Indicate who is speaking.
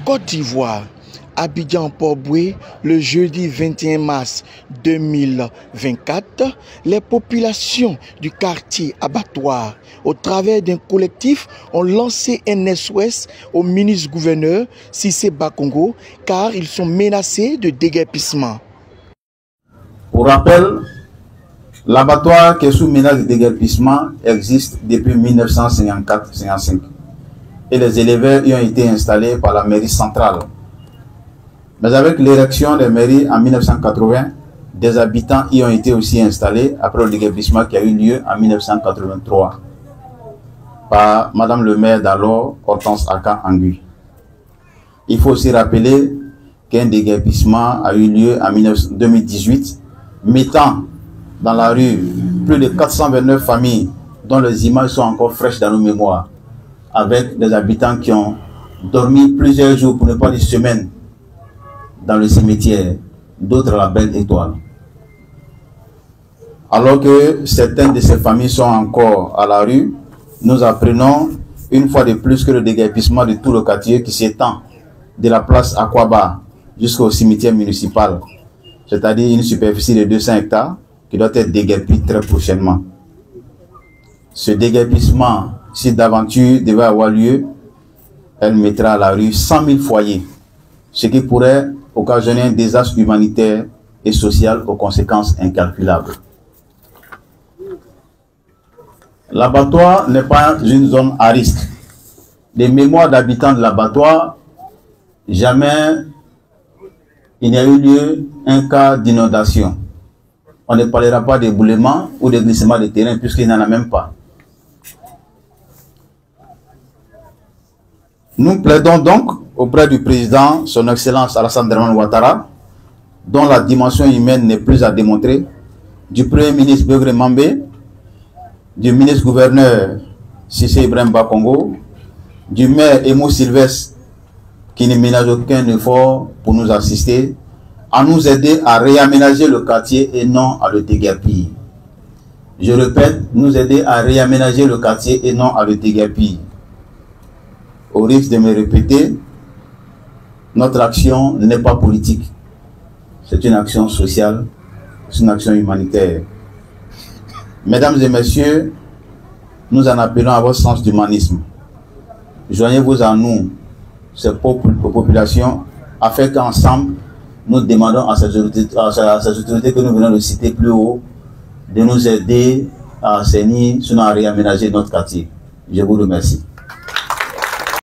Speaker 1: Côte d'Ivoire, Abidjan-Port-Boué, le jeudi 21 mars 2024, les populations du quartier Abattoir, au travers d'un collectif, ont lancé un SOS au ministre-gouverneur Cissé Bakongo car ils sont menacés de déguerpissement.
Speaker 2: Pour rappel, l'abattoir qui est sous menace de déguerpissement existe depuis 1954-55 et les éleveurs y ont été installés par la mairie centrale. Mais avec l'érection des mairies en 1980, des habitants y ont été aussi installés après le déguerpissement qui a eu lieu en 1983 par Madame le maire d'alors, Hortense Aka Angui. Il faut aussi rappeler qu'un déguerpissement a eu lieu en 2018, mettant dans la rue plus de 429 familles dont les images sont encore fraîches dans nos mémoires, avec des habitants qui ont dormi plusieurs jours, pour ne pas dire semaines, dans le cimetière, d'autres à la Belle Étoile. Alors que certaines de ces familles sont encore à la rue, nous apprenons une fois de plus que le déguerpissement de tout le quartier qui s'étend de la place Aquaba jusqu'au cimetière municipal, c'est-à-dire une superficie de 200 hectares qui doit être déguerpie très prochainement. Ce déguerpissement, si d'aventure devait avoir lieu, elle mettra à la rue 100 000 foyers, ce qui pourrait occasionner un désastre humanitaire et social aux conséquences incalculables. L'abattoir n'est pas une zone à risque. Des mémoires d'habitants de l'abattoir, jamais il n'y a eu lieu un cas d'inondation. On ne parlera pas d'éboulement ou de glissement de terrain puisqu'il n'y en a même pas. Nous plaidons donc auprès du président, son Excellence Alassane Dramane Ouattara, dont la dimension humaine n'est plus à démontrer, du Premier ministre Beugre Mambé, du ministre-gouverneur Cissé Ibrahim Bakongo, du maire Emo Sylvestre, qui ne ménage aucun effort pour nous assister, à nous aider à réaménager le quartier et non à le déguerpir. Je répète, nous aider à réaménager le quartier et non à le déguerpir. Au risque de me répéter, notre action n'est pas politique. C'est une action sociale, c'est une action humanitaire. Mesdames et messieurs, nous en appelons à votre sens d'humanisme. Joignez-vous à nous, ces populations, afin qu'ensemble, nous demandons à ces autorités que nous venons de citer plus haut, de nous aider à assainir, sinon à réaménager notre quartier. Je vous remercie.